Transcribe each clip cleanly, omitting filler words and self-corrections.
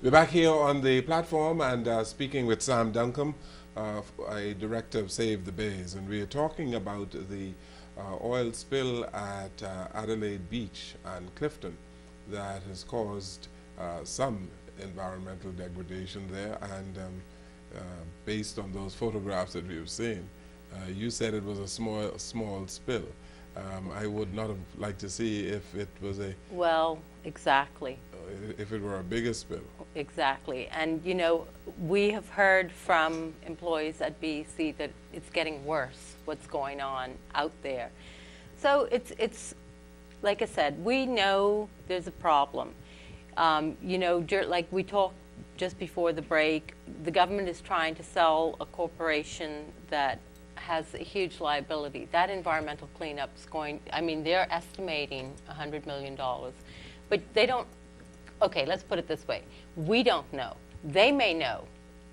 We're back here on the platform and speaking with Sam Duncombe, a director of Save the Bays, and we are talking about the oil spill at Adelaide Beach and Clifton that has caused some environmental degradation there, and based on those photographs that we've seen, you said it was a small spill. I would not have liked to see if it was a... Well, exactly. If it were a bigger spill. Exactly. And, you know, we have heard from employees at BEC that it's getting worse, what's going on out there. So it's like I said, we know there's a problem. You know, like we talked just before the break, the government is trying to sell a corporation that has a huge liability. That environmental cleanup's going, I mean, they're estimating $100 million, but they don't, okay, let's put it this way. We don't know. They may know,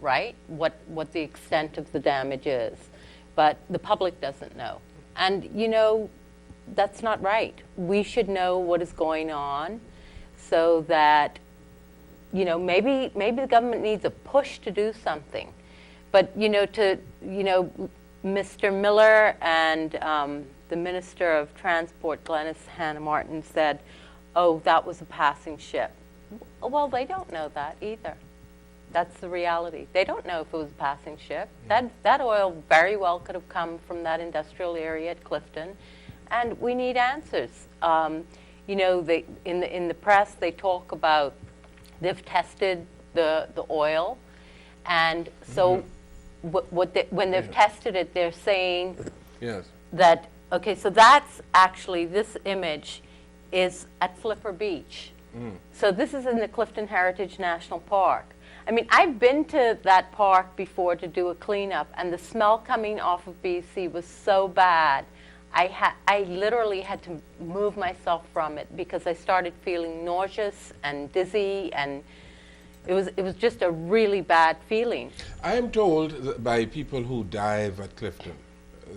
right, what the extent of the damage is, but the public doesn't know. And, you know, that's not right. We should know what is going on so that, you know, maybe the government needs a push to do something. But, you know, Mr. Miller and the Minister of Transport, Glenys Hannah Martin, said, oh, that was a passing ship. Well, they don't know that either. That's the reality. They don't know if it was a passing ship. That oil very well could have come from that industrial area at Clifton, and we need answers. You know, in the press, they talk about they've tested the oil, and so when they've tested it, they're saying that, okay, so that's actually, this image is at Flipper Beach. So this is in the Clifton Heritage National Park. I mean, I've been to that park before to do a cleanup, and the smell coming off of BC was so bad. I literally had to move myself from it because I started feeling nauseous and dizzy, and it was just a really bad feeling. I am told by people who dive at Clifton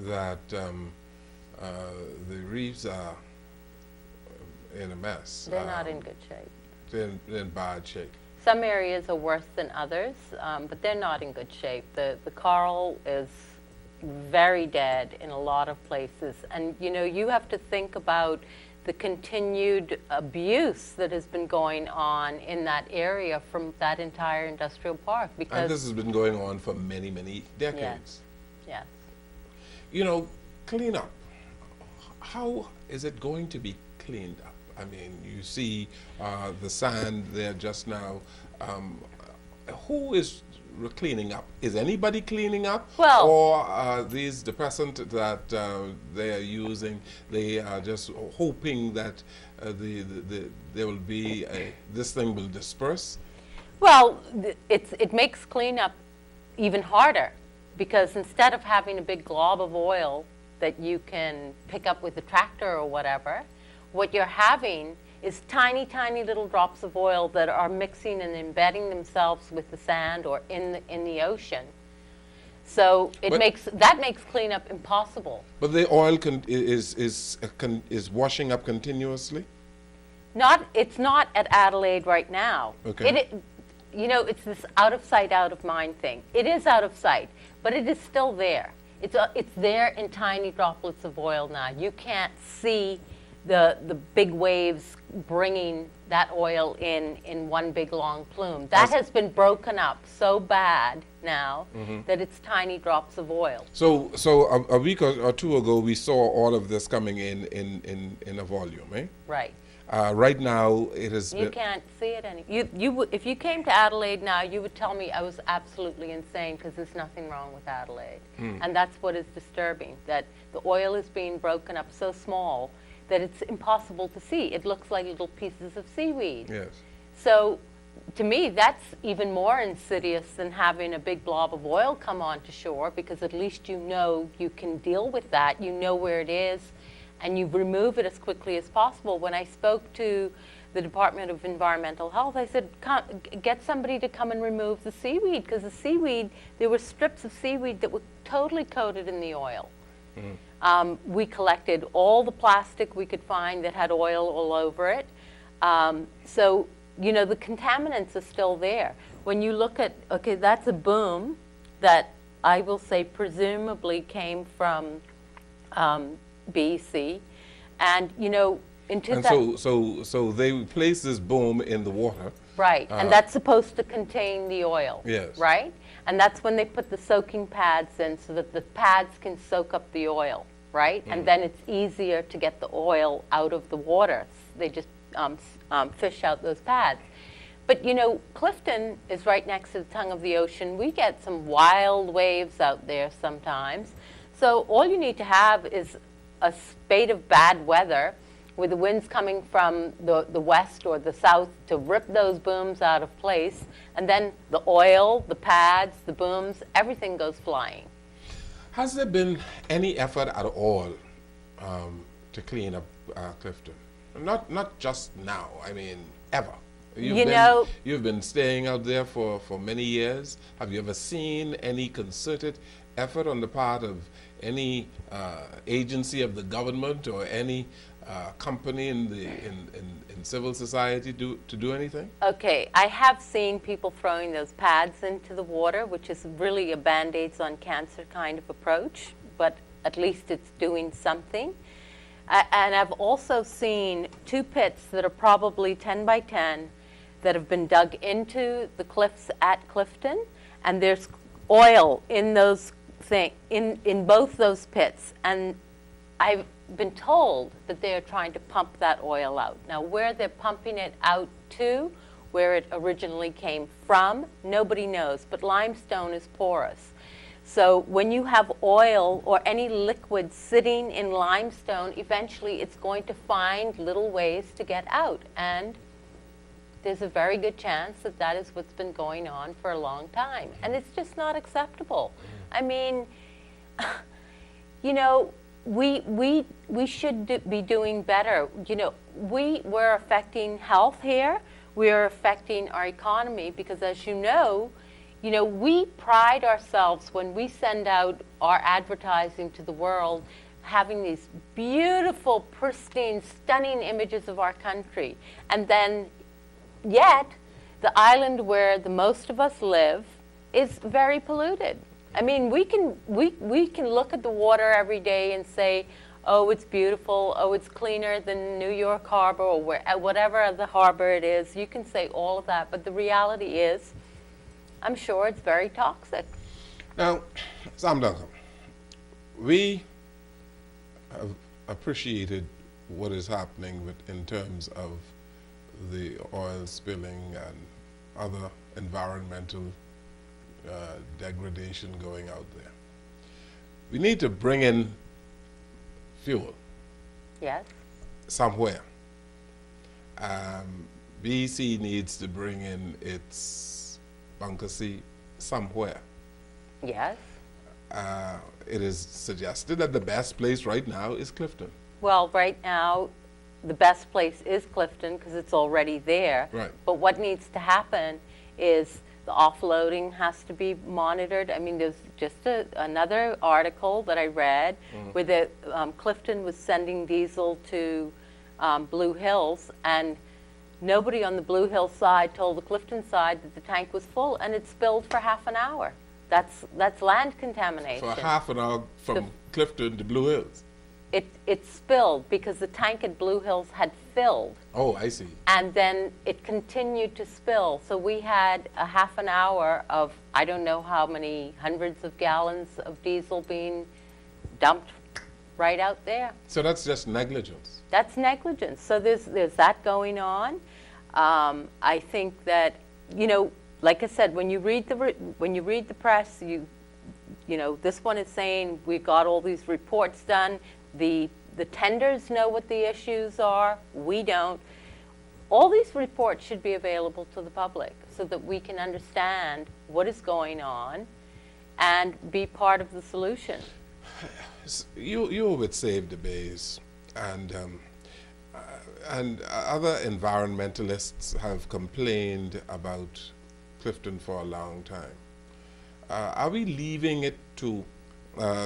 that the reefs are in a mess. They're not in good shape. They're in bad shape. Some areas are worse than others, but they're not in good shape. The coral is very dead in a lot of places. And, you know, you have to think about the continued abuse that has been going on in that area from that entire industrial park. Because and this has been going on for many, many decades. Yes. You know, cleanup. How is it going to be cleaned up? I mean, you see the sand there just now. Who is cleaning up? Is anybody cleaning up? Well, or these depressant that they are using, they are just hoping that there will be this thing will disperse? Well, it makes cleanup even harder, because instead of having a big glob of oil that you can pick up with a tractor or whatever, what you're having is tiny, tiny little drops of oil that are mixing and embedding themselves with the sand or in the ocean. So that makes cleanup impossible. But the oil is washing up continuously? It's not at Adelaide right now. Okay. You know, it's this out of sight, out of mind thing. It is out of sight, but it is still there. It's there in tiny droplets of oil now. You can't see the big waves bringing that oil in one big long plume. That has been broken up so bad now that it's tiny drops of oil. So a week or two ago, we saw all of this coming in a volume, eh? Right. Right now, it has You can't see it any. If you came to Adelaide now, you would tell me I was absolutely insane because there's nothing wrong with Adelaide. And that's what is disturbing, that the oil is being broken up so small that it's impossible to see. It looks like little pieces of seaweed. Yes. So to me, that's even more insidious than having a big blob of oil come onto shore, because at least you know you can deal with that. You know where it is, and you remove it as quickly as possible. When I spoke to the Department of Environmental Health, I said, get somebody to come and remove the seaweed, because the seaweed, there were strips of seaweed that were totally coated in the oil. We collected all the plastic we could find that had oil all over it. So you know, the contaminants are still there. When you look at, okay, that's a boom that I will say presumably came from BC. And, you know, in And 2000, so they place this boom in the water. right, and that's supposed to contain the oil. Yes. Right? And that's when they put the soaking pads in so that the pads can soak up the oil, right? And then it's easier to get the oil out of the water. They just fish out those pads. But you know, Clifton is right next to the tongue of the ocean. We get some wild waves out there sometimes. So all you need to have is a spate of bad weather with the winds coming from the west or the south to rip those booms out of place, and then the oil, the pads, the booms, everything goes flying. Has there been any effort at all to clean up Clifton? Not just now, I mean, ever. You've been staying out there for many years. Have you ever seen any concerted effort on the part of any agency of the government or any company in civil society to do anything? Okay, I have seen people throwing those pads into the water, which is really a Band-Aids on cancer kind of approach, but at least it's doing something. And I've also seen 2 pits that are probably 10 by 10 that have been dug into the cliffs at Clifton, and there's oil in those in both those pits. And I've been told that they're trying to pump that oil out. Now, where they're pumping it out to, where it originally came from, nobody knows, but limestone is porous. So when you have oil or any liquid sitting in limestone, eventually it's going to find little ways to get out. And there's a very good chance that that is what's been going on for a long time. And it's just not acceptable. I mean, you know, we should be doing better. You know, we're affecting health here. We're affecting our economy because, as you know, we pride ourselves when we send out our advertising to the world, having these beautiful, pristine, stunning images of our country. And then, yet, the island where the most of us live is very polluted. I mean, we can look at the water every day and say, oh, it's beautiful, oh, it's cleaner than New York Harbor or whatever the harbor it is. You can say all of that, but the reality is, I'm sure it's very toxic. Now, Sam Duncombe, we have appreciated what is happening in terms of the oil spilling and other environmental degradation going out there. We need to bring in fuel. Yes. Somewhere. BC needs to bring in its bunker C somewhere. Yes. It is suggested that the best place right now is Clifton. Well, right now, the best place is Clifton because it's already there. Right. But what needs to happen is the offloading has to be monitored. I mean, there's just another article that I read where the Clifton was sending diesel to Blue Hills, and nobody on the Blue Hill side told the Clifton side that the tank was full, and it spilled for half an hour. That's land contamination. For half an hour from Clifton to Blue Hills. It spilled because the tank at Blue Hills had filled. Oh, I see. And then it continued to spill. So we had a half an hour of, I don't know how many hundreds of gallons of diesel being dumped right out there. So that's just negligence. That's negligence. So there's that going on. I think that, like I said, when you read the press, you know, this one is saying we've got all these reports done. The tenders know what the issues are. We don't. All these reports should be available to the public so that we can understand what is going on and be part of the solution. You would Save the Bays, and other environmentalists have complained about Clifton for a long time. Are we leaving it to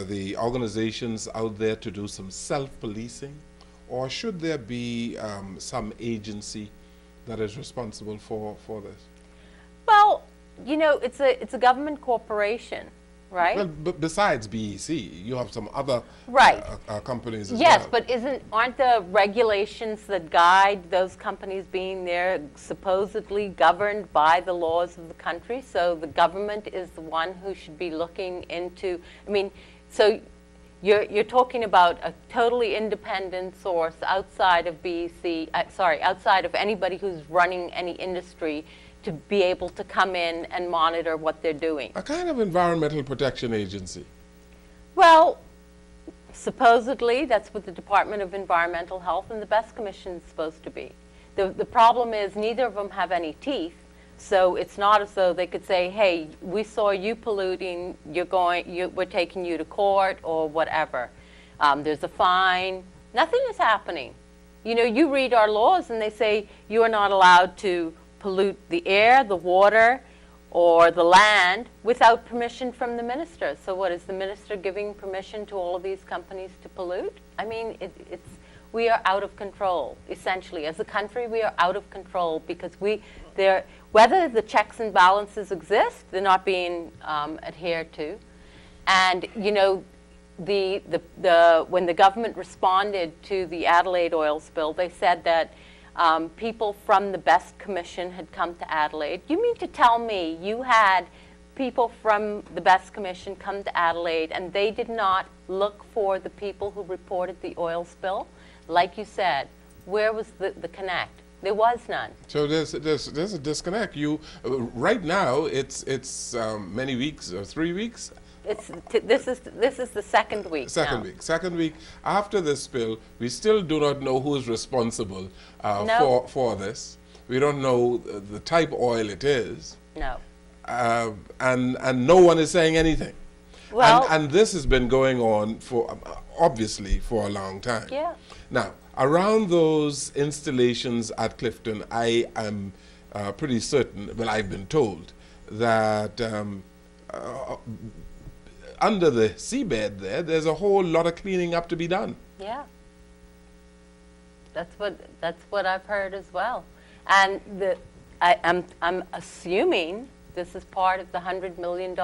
the organizations out there to do some self-policing, or should there be some agency that is responsible for this? Well, it's a government corporation, right? Well, besides BEC, you have some other Right. companies as Yes, well. but aren't the regulations that guide those companies being there supposedly governed by the laws of the country? So the government is the one who should be looking into, so you're talking about a totally independent source outside of BEC, outside of anybody who's running any industry to be able to come in and monitor what they're doing. A kind of environmental protection agency. Well, supposedly, that's what the Department of Environmental Health and the Best Commission is supposed to be. The problem is neither of them have any teeth, so it's not as though they could say, hey, we saw you polluting, we're taking you to court or whatever. There's a fine. Nothing is happening. You read our laws and they say you are not allowed to pollute the air, the water, or the land without permission from the minister. So what, is the minister giving permission to all of these companies to pollute? We are out of control, essentially. As a country, we are out of control because whether the checks and balances exist, they're not being adhered to. And, when the government responded to the Adelaide oil spill, they said that people from the Best Commission had come to Adelaide. You mean to tell me you had people from the Best Commission come to Adelaide and they did not look for the people who reported the oil spill? Like you said, where was the connect? There was none. So there's a disconnect. Right now it's many weeks or 3 weeks. This is the second week. Second week after this spill, we still do not know who is responsible for this. We don't know the type of oil it is. No. And no one is saying anything. Well, and this has been going on obviously for a long time. Yeah. Now, around those installations at Clifton, I am pretty certain, well, I've been told that under the seabed there's a whole lot of cleaning up to be done. Yeah. That's what I've heard as well. And I'm assuming this is part of the $100 million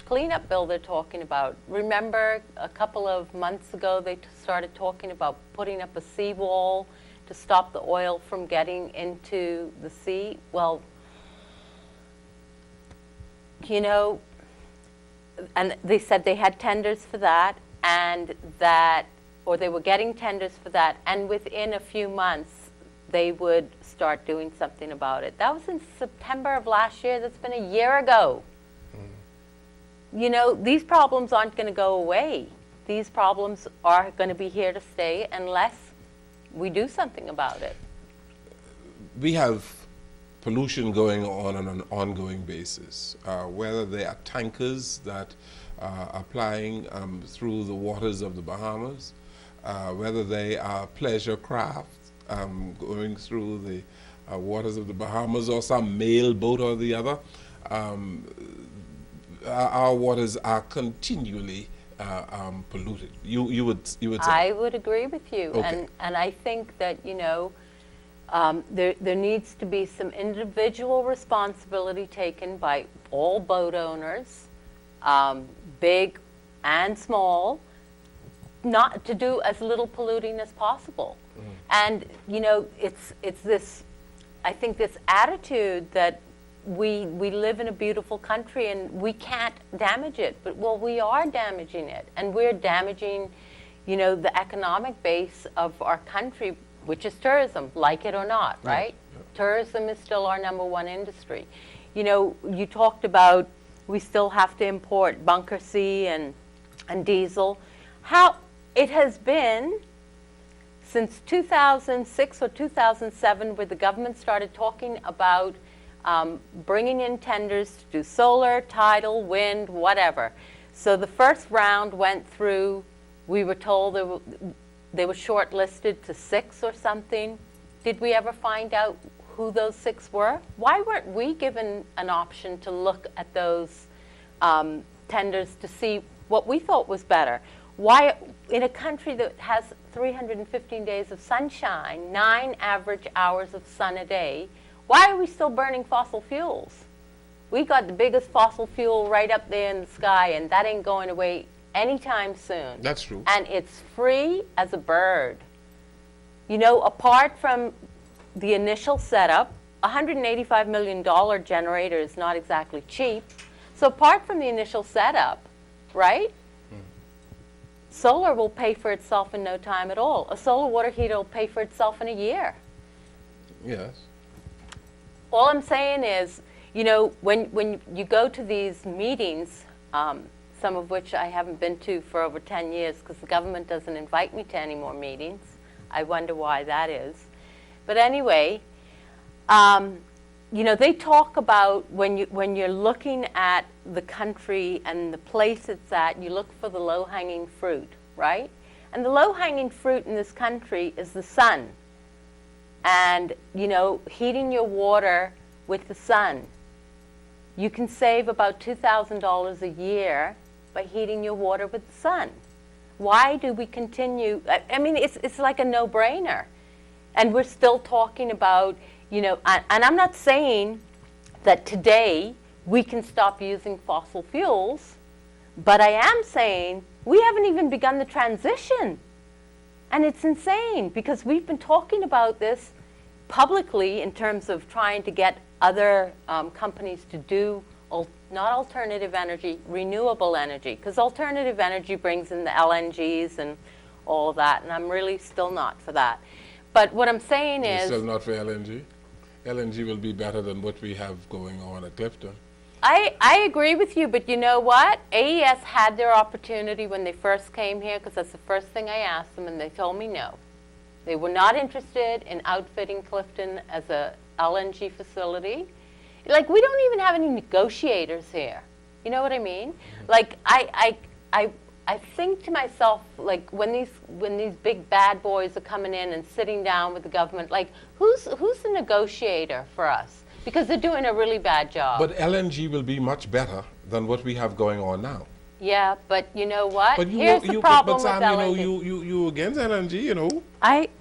cleanup bill they're talking about. Remember a couple of months ago they started talking about putting up a seawall to stop the oil from getting into the sea? Well, and they said they had tenders for that, or they were getting tenders for that, and within a few months they would start doing something about it. That was in September of last year. That's been a year ago. These problems aren't going to go away. These problems are going to be here to stay unless we do something about it. We have pollution going on an ongoing basis, whether they are tankers that are plying through the waters of the Bahamas, whether they are pleasure craft going through the waters of the Bahamas, or some mail boat or the other. Our waters are continually polluted. You would say? I would agree with you. Okay. And I think that, there needs to be some individual responsibility taken by all boat owners, big and small, not to do as little polluting as possible. And it's this, I think, this attitude that we live in a beautiful country and we can't damage it, but we are damaging it, and we're damaging the economic base of our country, which is tourism, like it or not, right? Yeah. Tourism is still our #1 industry. You talked about we still have to import bunker C and diesel. How it has been since 2006 or 2007, where the government started talking about bringing in tenders to do solar, tidal, wind, whatever. So the first round went through. We were told they were shortlisted to 6 or something. Did we ever find out who those 6 were? Why weren't we given an option to look at those tenders to see what we thought was better? Why, in a country that has 315 days of sunshine, 9 average hours of sun a day, why are we still burning fossil fuels? We got the biggest fossil fuel right up there in the sky, and that ain't going away anytime soon. That's true. And it's free as a bird. You know, apart from the initial setup, $185 million generator is not exactly cheap. So apart from the initial setup, right? Solar will pay for itself in no time at all. A solar water heater will pay for itself in a year. Yes. All I'm saying is, you know, when you go to these meetings, some of which I haven't been to for over 10 years because the government doesn't invite me to any more meetings. I wonder why that is. But anyway, you know, they talk about when you're looking at the country and the place it's at, you look for the low-hanging fruit, right? And the low-hanging fruit in this country is the sun. And, you know, heating your water with the sun. You can save about $2,000 a year by heating your water with the sun. Why do we continue? I mean, it's like a no-brainer. And we're still talking about, you know, and I'm not saying that today we can stop using fossil fuels, but I am saying we haven't even begun the transition. And it's insane because we've been talking about this publicly in terms of trying to get other companies to do not alternative energy, renewable energy, because alternative energy brings in the LNGs and all that, and I'm really still not for that. But what I'm saying You're is... still not for LNG? LNG will be better than what we have going on at Clifton. I agree with you, but you know what? AES had their opportunity when they first came here, because that's the first thing I asked them, and they told me no. They were not interested in outfitting Clifton as a LNG facility. Like, we don't even have any negotiators here. You know what I mean? Like, I think to myself, like, when these big bad boys are coming in and sitting down with the government, like, who's the negotiator for us? Because they're doing a really bad job. But LNG will be much better than what we have going on now. Yeah, but you know what? But Here's the problem but Sam, with LNG. you against LNG, you know.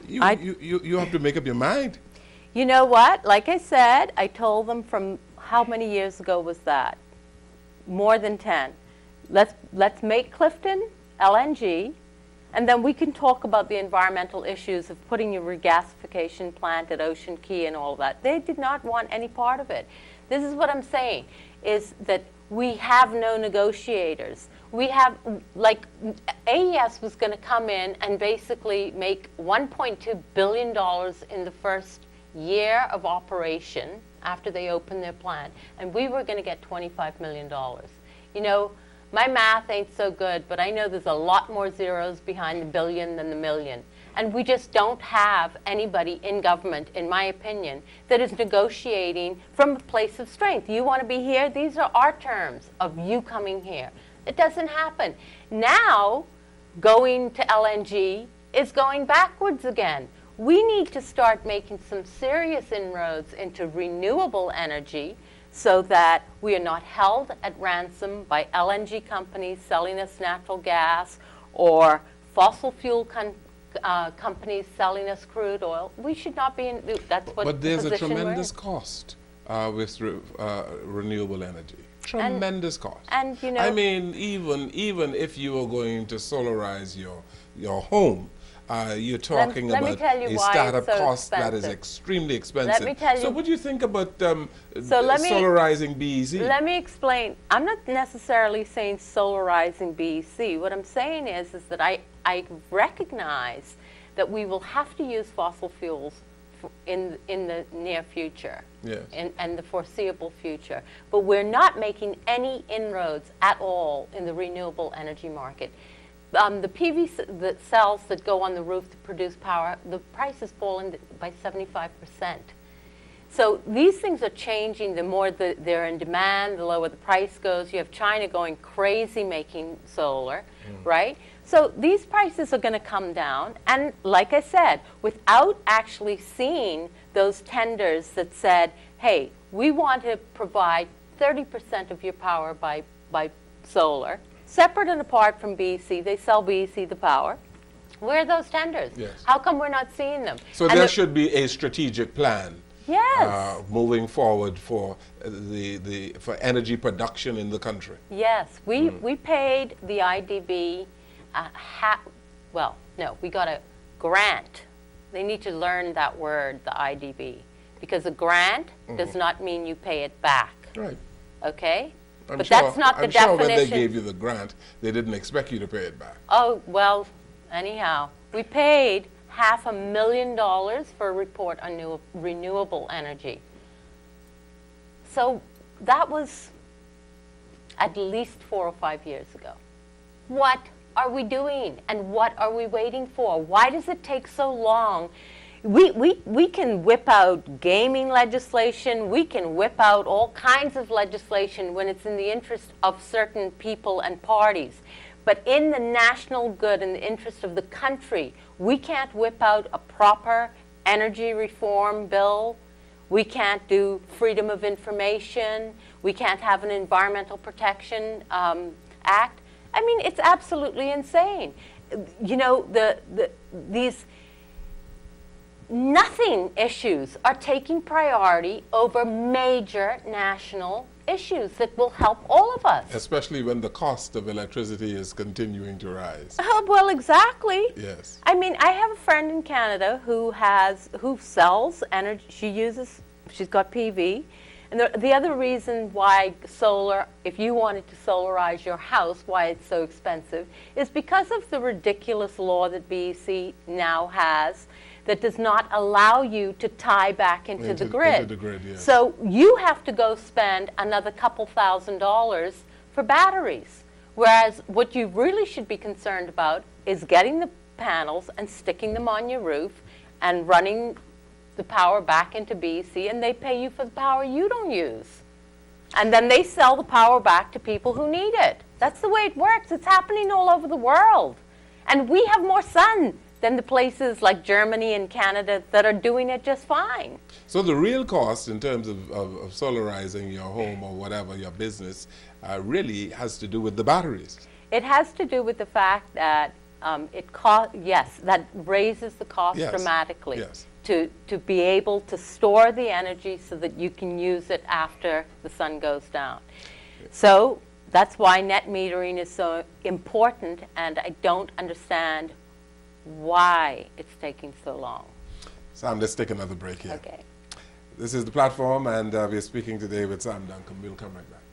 You have to make up your mind. You know what? Like I said, I told them from how many years ago was that? More than 10. Let's make Clifton LNG, and then we can talk about the environmental issues of putting your regasification plant at Ocean Key and all that. They did not want any part of it. This is what I'm saying, is that we have no negotiators. We have, like, AES was going to come in and basically make $1.2 billion in the first year of operation after they opened their plant, and we were going to get $25 million. You know, my math ain't so good, but I know there's a lot more zeros behind the billion than the million. And we just don't have anybody in government, in my opinion, that is negotiating from a place of strength. You want to be here? These are our terms of you coming here. It doesn't happen. Now, going to LNG is going backwards again. We need to start making some serious inroads into renewable energy so that we are not held at ransom by LNG companies selling us natural gas or fossil fuel companies selling us crude oil. We should not be in, that's what But there's the a tremendous we're in. cost with renewable energy. Tremendous cost. And you know, I mean, even if you are going to solarize your home, you're talking let me about tell you a why startup it's so cost that is expensive. extremely expensive. Let me tell you. So what do you think about solarizing BEC? Let me explain. I'm not necessarily saying solarizing BEC. What I'm saying is that I recognize that we will have to use fossil fuels in the near future, yes, and the foreseeable future. But we're not making any inroads at all in the renewable energy market. The PV cells that go on the roof to produce power, the price has fallen by 75%. So these things are changing. The more they're in demand, the lower the price goes. You have China going crazy making solar, right? So these prices are going to come down. And like I said, without actually seeing those tenders that said, hey, we want to provide 30% of your power by solar, separate and apart from BEC. They sell BEC the power. Where are those tenders? Yes. How come we're not seeing them? So there should be a strategic plan. Yes. Moving forward for for energy production in the country. Yes, we paid the IDB we got a grant. They need to learn that word, the IDB, because a grant does not mean you pay it back. Right. Okay? I'm but sure, that's not the I'm definition. sure when they gave you the grant, they didn't expect you to pay it back. Oh, well, anyhow, we paid $500,000 for a report on renewable energy. So that was at least 4 or 5 years ago. What are we doing, and what are we waiting for? Why does it take so long? We can whip out gaming legislation, we can whip out all kinds of legislation when it's in the interest of certain people and parties. But in the national good, in the interest of the country, we can't whip out a proper energy reform bill. We can't do freedom of information. We can't have an environmental protection act. I mean, it's absolutely insane. You know, these nothing issues are taking priority over major national issues that will help all of us. Especially when the cost of electricity is continuing to rise. Well, exactly. Yes. I mean, I have a friend in Canada who sells energy. She's got PV. And the other reason why solar, if you wanted to solarize your house, why it's so expensive, is because of the ridiculous law that BEC now has that does not allow you to tie back into the grid. Into the grid, yes. So you have to go spend another couple $1,000s for batteries. Whereas what you really should be concerned about is getting the panels and sticking them on your roof and running the power back into BEC, and they pay you for the power you don't use. And then they sell the power back to people who need it. That's the way it works. It's happening all over the world. And we have more sun than the places like Germany and Canada that are doing it just fine. So the real cost in terms of solarizing your home or whatever, your business, really has to do with the batteries. It has to do with the fact that that raises the cost dramatically. Yes. To be able to store the energy so that you can use it after the sun goes down. So that's why net metering is so important, and I don't understand why it's taking so long. Sam, let's take another break here. Okay. This is The Platform, and we're speaking today with Sam Duncombe. We'll come right back.